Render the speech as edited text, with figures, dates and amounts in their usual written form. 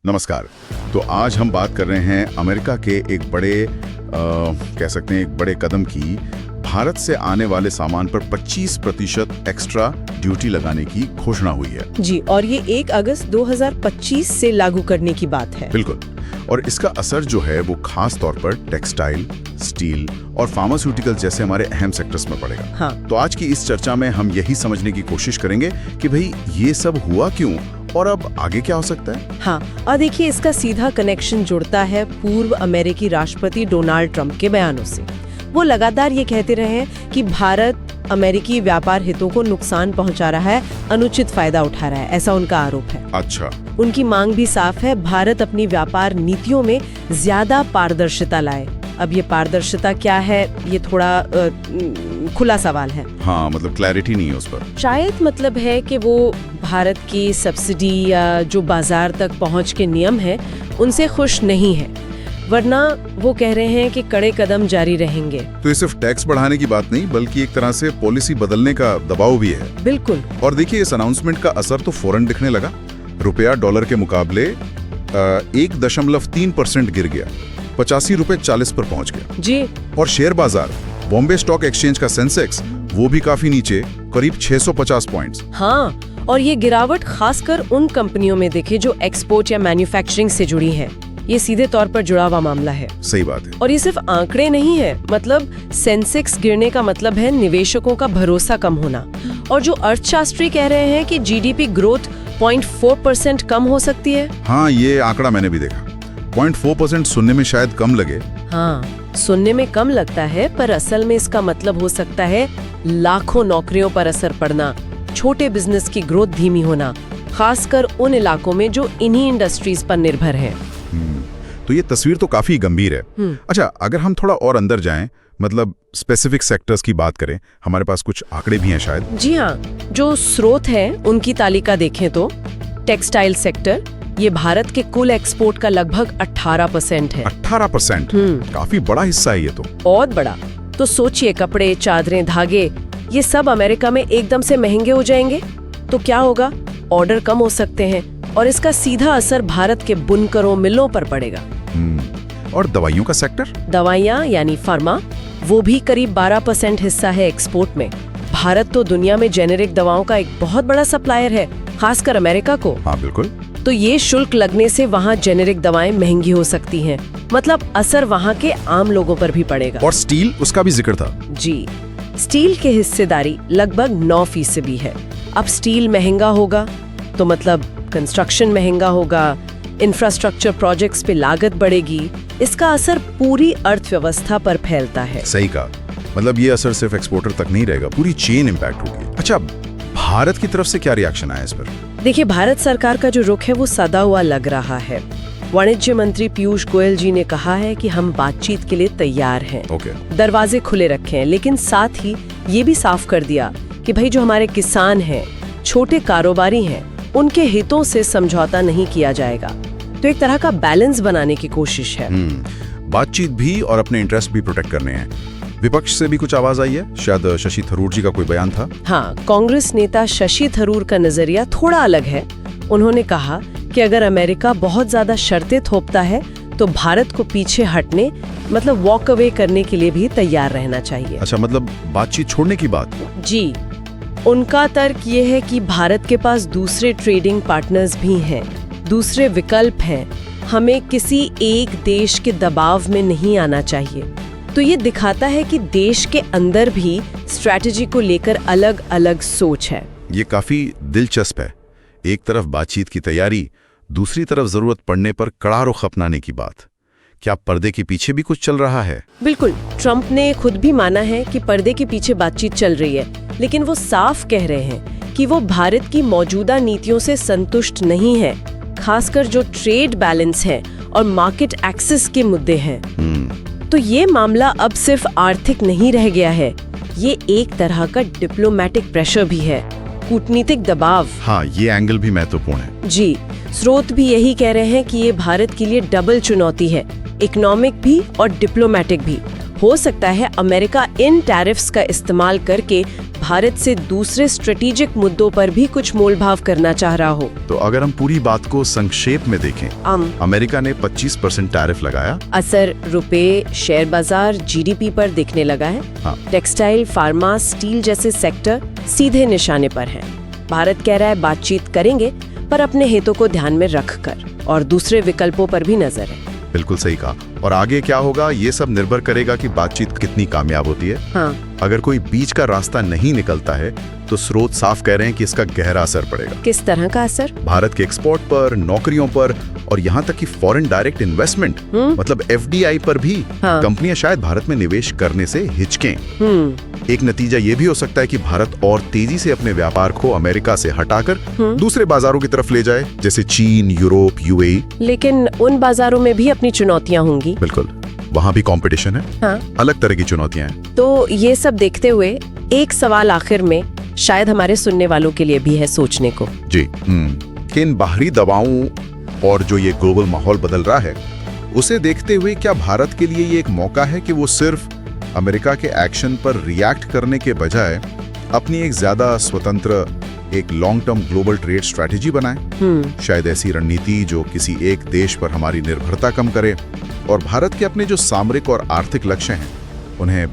नमस्कार। तो आज हम बात कर रहे हैं अमेरिका के एक बड़े कह सकते हैं एक बड़े कदम की। भारत से आने वाले सामान पर 25% एक्स्ट्रा ड्यूटी लगाने की घोषणा हुई है। जी, और ये 1 अगस्त 2025 से लागू करने की बात है। बिल्कुल। और इसका असर जो है वो खास तौर पर टेक्सटाइल, स्टील और फार्मास्यूटिकल जैसे हमारे अहम सेक्टर्स में पड़ेगा। हाँ। तो आज की इस चर्चा में हम यही समझने की कोशिश करेंगे कि भाई ये सब हुआ क्यों और अब आगे क्या हो सकता है। हाँ, और देखिए इसका सीधा कनेक्शन जुड़ता है पूर्व अमेरिकी राष्ट्रपति डोनाल्ड ट्रंप के बयानों से। वो लगातार ये कहते रहे हैं कि भारत अमेरिकी व्यापार हितों को नुकसान पहुंचा रहा है, अनुचित फायदा उठा रहा है, ऐसा उनका आरोप है। अच्छा। उनकी मांग भी साफ है, भारत अपनी व्यापार नीतियों में ज्यादा पारदर्शिता लाए। अब ये पारदर्शिता क्या है, ये थोड़ा खुला सवाल है। हाँ, मतलब क्लैरिटी नहीं है उस पर। शायद मतलब है कि वो भारत की सब्सिडी या जो बाजार तक पहुंच के नियम है उनसे खुश नहीं है, वरना वो कह रहे हैं कि कड़े कदम जारी रहेंगे। तो ये सिर्फ टैक्स बढ़ाने की बात नहीं बल्कि एक तरह से पॉलिसी बदलने का दबाव भी है। बिल्कुल। और देखिए इस अनाउंसमेंट का असर तो फौरन दिखने लगा। रुपया डॉलर के मुकाबले 1.3% गिर गया, 85 रुपए 40 पर पहुंच गया। जी। और शेयर बाजार, बॉम्बे स्टॉक एक्सचेंज का सेंसेक्स वो भी काफी नीचे, करीब 650 पॉइंट्स। हाँ, और ये गिरावट खासकर उन कंपनियों में दिखे जो एक्सपोर्ट या मैन्युफैक्चरिंग से जुड़ी है। ये सीधे तौर पर जुड़ा हुआ मामला है। सही बात है। और ये सिर्फ आंकड़े नहीं है, मतलब सेंसेक्स गिरने का मतलब है निवेशकों का भरोसा कम होना। और जो अर्थशास्त्री कह रहे हैं कि जीडीपी ग्रोथ 0.4% कम हो सकती है। हाँ, ये आंकड़ा मैंने भी देखा। 0.4% सुनने में शायद कम लगे। हाँ, सुनने में कम लगता है, पर असल में इसका मतलब हो सकता है लाखों नौकरियों पर असर पड़ना, छोटे बिजनेस की ग्रोथ धीमी होना, खासकर उन इलाकों में जो इन्हीं इंडस्ट्रीज पर निर्भर हैं। तो ये तस्वीर तो काफी गंभीर है। अच्छा, अगर हम थोड़ा और अंदर जाएं, मतलब स्पेसिफिक सेक्टर्स की बात करें, हमारे पास कुछ आंकड़े भी हैं शायद। जी हाँ, जो स्रोत हैं उनकी तालिका देखें तो टेक्सटाइल सेक्टर, ये भारत के कुल एक्सपोर्ट का लगभग 18% है। 18%? काफी बड़ा हिस्सा है ये तो। बहुत बड़ा। तो सोचिए, कपड़े, चादरें, धागे, ये सब अमेरिका में एकदम से महंगे हो जाएंगे तो क्या होगा? ऑर्डर कम हो सकते हैं और इसका सीधा असर भारत के बुनकरों, मिलों पर पड़ेगा। और दवाइयों का सेक्टर? दवाइयाँ यानी फार्मा, वो भी करीब 12% हिस्सा है एक्सपोर्ट में। भारत तो दुनिया में जेनेरिक दवाओं का एक बहुत बड़ा सप्लायर है, खासकर अमेरिका को। हाँ बिल्कुल। तो ये शुल्क लगने से वहाँ जेनेरिक दवाएं महंगी हो सकती हैं, मतलब असर वहाँ के आम लोगों पर भी पड़ेगा। और स्टील, उसका भी जिक्र था। जी, स्टील की हिस्सेदारी लगभग 9% है। अब स्टील महंगा होगा तो मतलब कंस्ट्रक्शन महंगा होगा, इंफ्रास्ट्रक्चर प्रोजेक्ट्स पे लागत बढ़ेगी, इसका असर पूरी अर्थव्यवस्था पर फैलता है। सही कहा, मतलब ये असर सिर्फ एक्सपोर्टर तक नहीं रहेगा, पूरी चेन इम्पैक्ट होगी। अच्छा, भारत की तरफ से क्या रिएक्शन आया इस पर? देखिए, भारत सरकार का जो रुख है वो सदा हुआ लग रहा है। वाणिज्य मंत्री पीयूष गोयल जी ने कहा है कि हम बातचीत के लिए तैयार हैं। दरवाजे खुले रखे हैं, लेकिन साथ ही ये भी साफ कर दिया कि भाई जो हमारे किसान हैं, छोटे कारोबारी हैं, उनके हितों से समझौता नहीं किया जाएगा। तो एक तरह का बैलेंस बनाने की कोशिश है। बातचीत भी और अपने इंटरेस्ट भी प्रोटेक्ट करने हैं। विपक्ष से भी कुछ आवाज आई है, शायद शशि थरूर जी का कोई बयान था। हाँ, कांग्रेस नेता शशि थरूर का नजरिया थोड़ा अलग है। उन्होंने कहा कि अगर अमेरिका बहुत ज्यादा शर्तें थोपता है तो भारत को पीछे हटने, मतलब वॉक अवे करने के लिए भी तैयार रहना चाहिए। अच्छा, मतलब बातचीत छोड़ने की बात? जी, उनका तर्क ये है कि भारत के पास दूसरे ट्रेडिंग पार्टनर्स भी हैं, दूसरे विकल्प हैं, हमें किसी एक देश के दबाव में नहीं आना चाहिए। तो ये दिखाता है कि देश के अंदर भी स्ट्रैटेजी को लेकर अलग अलग सोच है। ये काफी दिलचस्प है। एक तरफ बातचीत की तैयारी, दूसरी तरफ जरूरत पड़ने पर कड़ा रुख अपनाने की बात। क्या पर्दे के पीछे भी कुछ चल रहा है? बिल्कुल। ट्रंप ने खुद भी माना है कि पर्दे के पीछे बातचीत चल रही है, लेकिन वो साफ कह रहे हैं कि वो भारत की मौजूदा नीतियों से संतुष्ट नहीं है, खासकर जो ट्रेड बैलेंस है और मार्केट एक्सेस के मुद्दे हैं। तो ये मामला अब सिर्फ आर्थिक नहीं रह गया है, ये एक तरह का डिप्लोमेटिक प्रेशर भी है, कूटनीतिक दबाव। हाँ, ये एंगल भी महत्वपूर्ण है। जी, स्रोत भी यही कह रहे हैं कि ये भारत के लिए डबल चुनौती है, इकोनॉमिक भी और डिप्लोमेटिक भी। हो सकता है अमेरिका इन टैरिफ्स का इस्तेमाल करके भारत से दूसरे स्ट्रेटेजिक मुद्दों पर भी कुछ मोलभाव करना चाह रहा हो। तो अगर हम पूरी बात को संक्षेप में देखें, अमेरिका ने 25% टैरिफ लगाया। असर रुपए, शेयर बाजार, जीडीपी पर दिखने लगा है। हाँ। टेक्सटाइल, फार्मा, स्टील जैसे सेक्टर सीधे निशाने पर हैं। भारत कह रहा है बातचीत करेंगे, पर अपने हितों को ध्यान में रखकर, और दूसरे विकल्पों पर भी नजर है। बिल्कुल सही कहा। और आगे क्या होगा ये सब निर्भर करेगा कि बातचीत कितनी कामयाब होती है। हाँ। अगर कोई बीच का रास्ता नहीं निकलता है तो स्रोत साफ कह रहे हैं कि इसका गहरा असर पड़ेगा। किस तरह का असर? भारत के एक्सपोर्ट पर, नौकरियों पर, और यहाँ तक कि फॉरेन डायरेक्ट इन्वेस्टमेंट मतलब FDI पर भी हाँ। कंपनियां शायद भारत में निवेश करने से हिचकें। एक नतीजा ये भी हो सकता है कि भारत और तेजी से अपने व्यापार को अमेरिका से हटाकर दूसरे बाजारों की तरफ ले जाए, जैसे चीन, यूरोप, UAE। लेकिन उन बाजारों में भी अपनी चुनौतियां होंगी। बिल्कुल, वहाँ भी कंपटीशन है। हाँ। अलग तरह की चुनौतियां हैं। तो ये सब देखते हुए एक सवाल आखिर में शायद हमारे सुनने वालों के लिए भी है सोचने को। जी कि इन बाहरी दबावों और जो ये ग्लोबल माहौल बदल रहा है उसे देखते हुए क्या भारत के लिए ये एक मौका है कि वो सिर्फ अमेरिका के एक्शन पर रिएक्ट करने के बजाय अपनी एक ज्यादा स्वतंत्र, एक long term global trade strategy बनाए? शायद ऐसी रणनीति जो किसी एक देश पर हमारी निर्भरता कम करे और भारत के अपने जो सामरिक और आर्थिक लक्ष्य हैं उन्हें